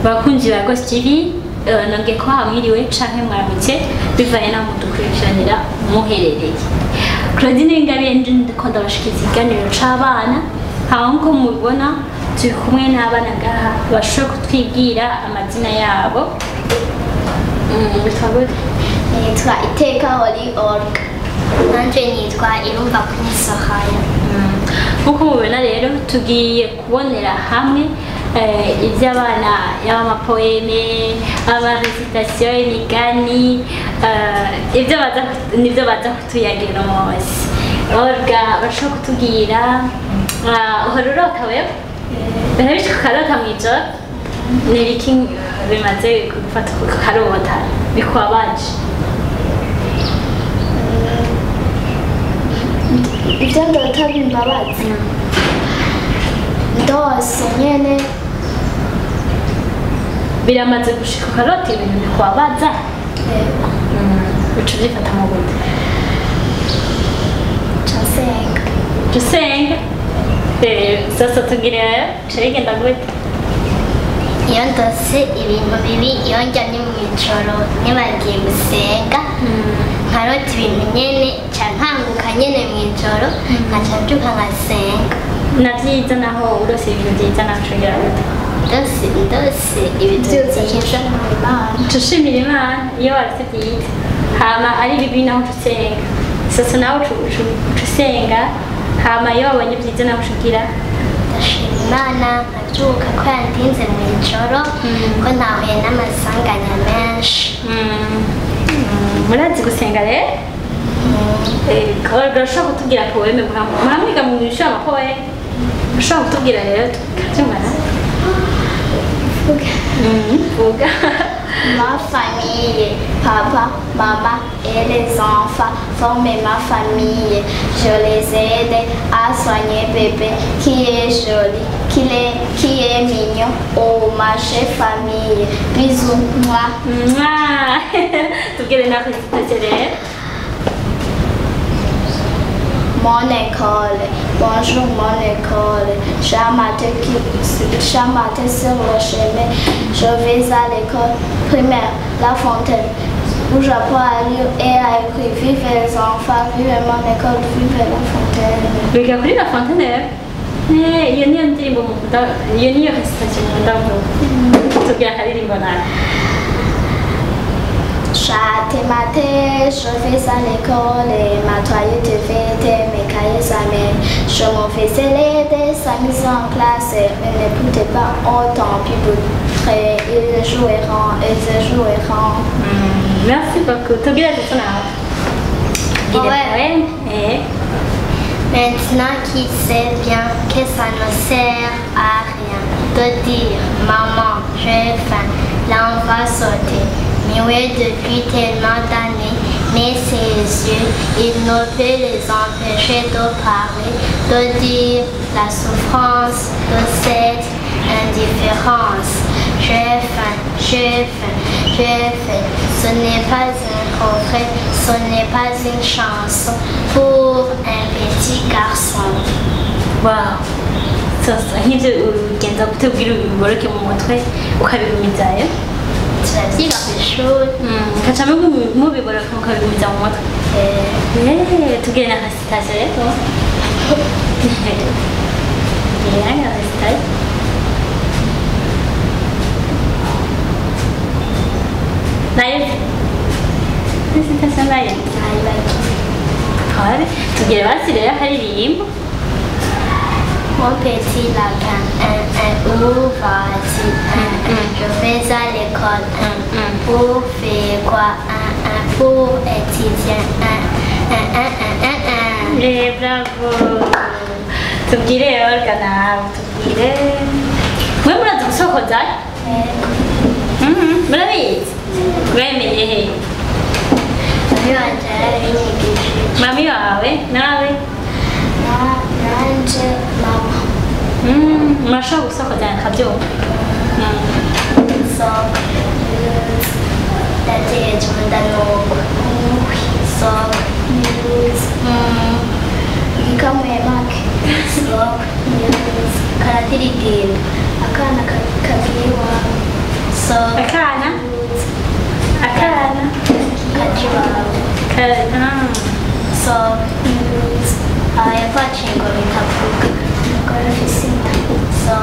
bakunzi ba Ghost TV nongeye ko hamwiriwe canke mwaramutse bivanye naho mudukurikiranira muherereye. Claudine Ingabire ndiko ndabashikiriza ikiganiro c'abana, aho nko mubibona turi kumwe n'abana ngaha bashobora kutwibwira amazina yabo. Nitwa Iteka Holy Org. Nanje nitwa Irumva Kunisahaya. Nkuko mubibona rero tugiye kubonera hamwe iby'abana y'amapoeme, amarecitation, imigani, nibyo baza kutuyagira umunsi. Olga bashobora kutubwira uhora urota wewe? Birabishika ukarota mw'ijoro? Ni ibiki bimaze gufata ukarota bikubabaje? Ibyo ndota bimbabaza ndose nyene biramaze gushika ukarota ibintu bikubabaza? Uca uvyifata mu gute? casenga Usenga? Sasa tugire ca bigenda gute? iyo ndose ibintu bibi iyo njyamye mw'ijoro nibagiye gusenga nkarota ibintu nyene ca nkanguka nyene mw'ijoro nkaca mbyuka ngasenga. Na vyiza naho urose ibintu vyiza naho ushobora gute? ndose ibintu vyiza Tushimira Imana iyo warose vyiza, hama ari bibi naho usenga. Sasa nawe usenga, hama iyo wabonye vyiza naho ushugira ndashima Imana nkabyuka ko yandinze mw'ijoro ko ntahuye n'amasanganya menshi. murazi gusenga rero? Urashobora kutubwira poeme muramwiga mu ishuri amapoeme? Urashobora kutubwira rero tukabyumva? Vuga. Ma famille, papa, maman et les enfants forment ma famille. Je les aide à soigner bébé qui est joli, qui est mignon. Oh ma chère famille, bisous moi. Tubwire nawe rero. Mon école, bonjour mon école, chaque matin sur le chemin, je vais à l'école primaire, La Fontaine, où j'apprends à lire et à écrire. Vive les enfants, vive mon école, vive La Fontaine. Biga kuri La Fontaine? Iyo niyo ndirimbo mukunda, iyo niyo recitation mukunda vuba. Tubwire akaririmbo nawe. Chaque matin, je vais à l'école et ma toilette vide, mes cahiers s'amènent. Je m'en faisais l'aider, s'amuser en classe, mais n'écoutez pas autant plus près. Ils joueront, ils joueront. Merci beaucoup. Tubwire ndetse nawe. Ouais. Maintenant qu'il sait bien que ça ne sert à rien de dire maman, j'ai faim, là on va sauter. Muet depuis tellement d'années, mais ses yeux, il ne peut les empêcher de parler, de dire la souffrance de cette indifférence. J'ai faim, j'ai faim, j'ai faim. Ce n'est pas un coffret, ce n'est pas une chanson pour un petit garçon. Wow. Sasa nk'ibyo ugenda kutubwira ubiboroke mu mutwe ukabigumizayo? Turavyiga kw'ishuri. Ukacamo mubiboroka mukabigumiza mu mutwe? Tubwire na recitation rero. Tubwire na recitation. Nayo recitation nayo? Kare, tubwire basi rero akaririmbo. Mon petit lapin, où vas-tu? Je vais à l'école. Pour faire quoi? Pour étudier. Bravo! Tubwire Olga nawe, tubwire. Mwe murazi gusokoza? Murabizi? Mwemeye he? Mami wanje yarabinyigishije. Mami wawe? Nawe? Nanje mama. Murashobora gusokoza nkabyumva? Soka. Ndatekereza ndanuka. Soka. Nikamwemake. Soka. Karadiridimba. Akana kagiye iwawe. akana akana So yapfacingo bitavuga umugore afise inda. So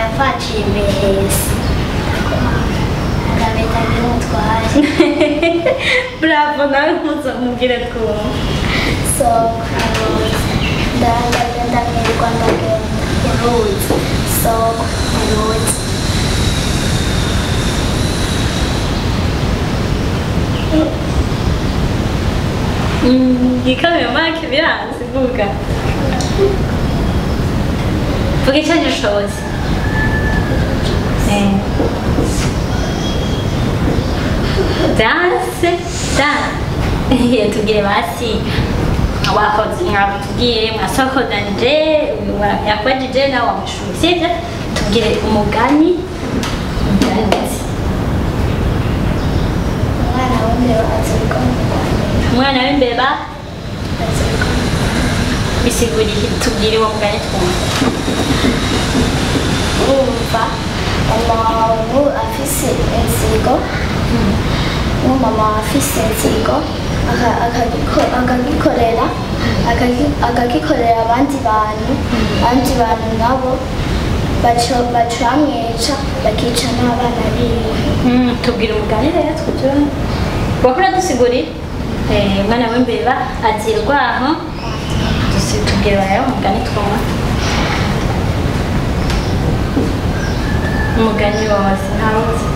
yapfaciye imehezi agabita n'umutware. Bravo, nawe mubwire twumva. So ndagenda nkirirwa ndagenda uruzi. So uruzi gikamera make biranze vuga vuga icyo gishoboye danse tubwire basi wakoze mwabutubwiye mwasokodanije yakwajije nawe wamushuye sibyo tubwire umugani umwana w'imbeba bisiguriye tubwire uwo mugani twumva. urumva umuntu afise inzigo n'umama afise inzigo akagikorera abandi bantu nabo baca bamwica bakica n'abana biwe. Tubwire umugani rero twujura wakora dusigurire umwana w'imbeba agirwa aho tubwire rero umugani twumva umugani wose ntawuzi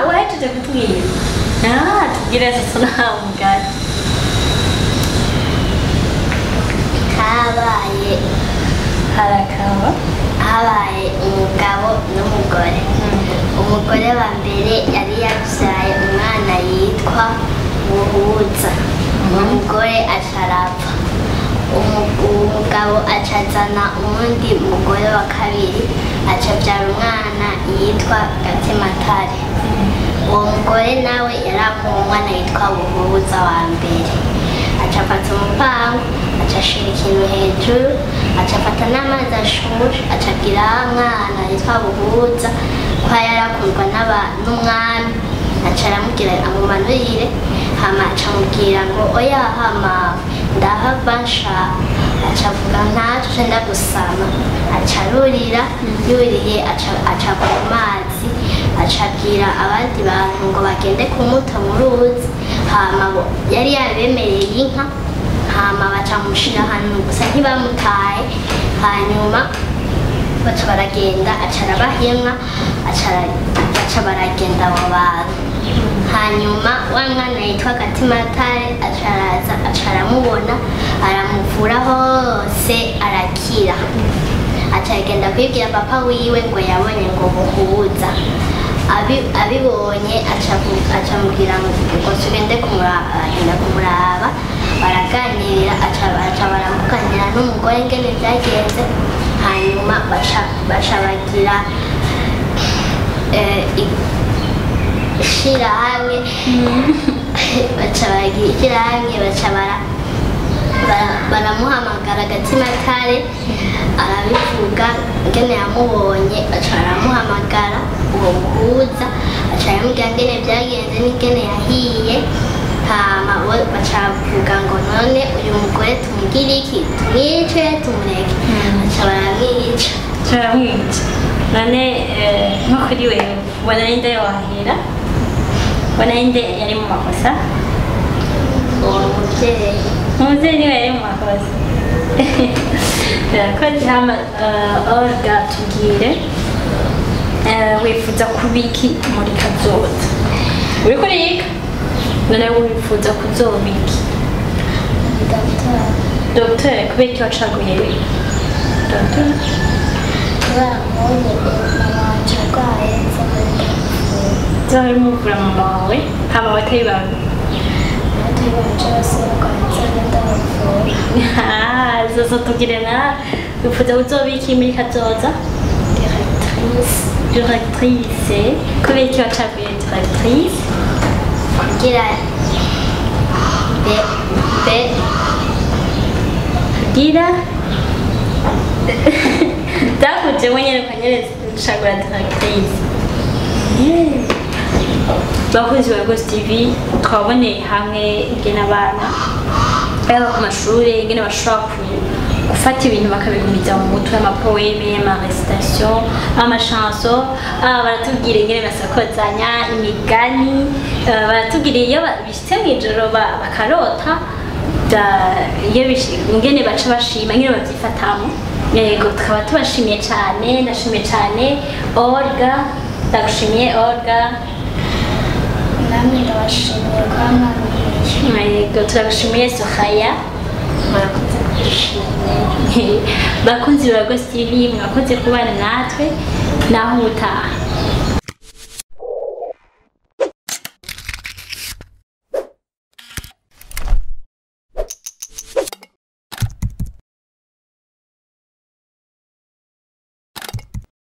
wahejeje kutubwira tubwire sasa nta umugani habaye umugabo n'umugore. Umugore wa mbere yari yabyaye umwana yitwa Buhuza. Umugore acarapfa. Umugabo acazana uwundi mugore wa kabiri acabyara umwana yitwa Gatematare. Uwo mugore nawe yaramuha umwana yitwa Buhuza wa mbere. Acafata umupangu acashira ikintu hejuru acafata n'amazi ashushe acagira mwana yitwa Buhuza ko yarakundwa n'umwami acaramubwira amumanurire hama acamubwira ngo oya hama ndahava nshaka acavuga ntacyo cenda gusama acarurira yuriye acagwa mu mazi acabwira abandi bantu ngo bagende kumuta mu ruzi hama yari yabemereye inka hama bacamushira ahantu gusa ntibamutaye hanyuma baca baragenda acarabaha inka baca baragenda abo bantu hanyuma wa mwana yitwa Gatematare acaraza acaramubona aramuvura hose arakira acagenda kwibwira papa wiwe ngo yabonye ngo Buhuza abibonye acamubwira ngo tugende kumuraba baraganira aca baramuganira n'umugore ngene byagenze hanyuma baca bagira ishirahamwe baca baramuhamagara Gatematare arabivuga ngene yamubonye aca baramuhamagara uwo Buhuza aca aramubwira ngene byagenze n'ingene yahiye hama baca bavuga ngo none uyu mugore tumugire iki tumwice tumureke aca baramwica none nko kuri wewe ubona ninde yohahera ubona ninde yari mu makosa uwo umubyeyi niwe yari mu makosa yakoze hama Olga tubwire wifuza kubiki muri kazoza uri kuriga none wifuza kuzoba iki Dr. kubera iki wacaguye Dr. Zahari muvura mama wawe hama batari bawe zozo tubwire na wifuza kuzoba iki muri kazoza Directrice kubera iki wacaguye directrice kugira kugira Dakuje mwenyewe kwenye chakula directrice. Bakozi ba Ghost TV twaboneye hamwe ingene abana baba ku mashuri ingene bashobora gufata ibintu bakabigumiza mu mutwe amapoeme amarecitation amachanson baratubwira ingene basakozanya imigani baratubwira iyo bishitse mw'ijoro bakarota iyo ingene baca bashima ingene babyifatamo yego tukaba tubashimiye cyane ndashimiye cyane Olga ndagushimiye Olga namwe ndabashimiye kwa mwami yego turagushimiye Sohaya bakunzi ba Ghost TV mwakoze kubana natwe naho utaha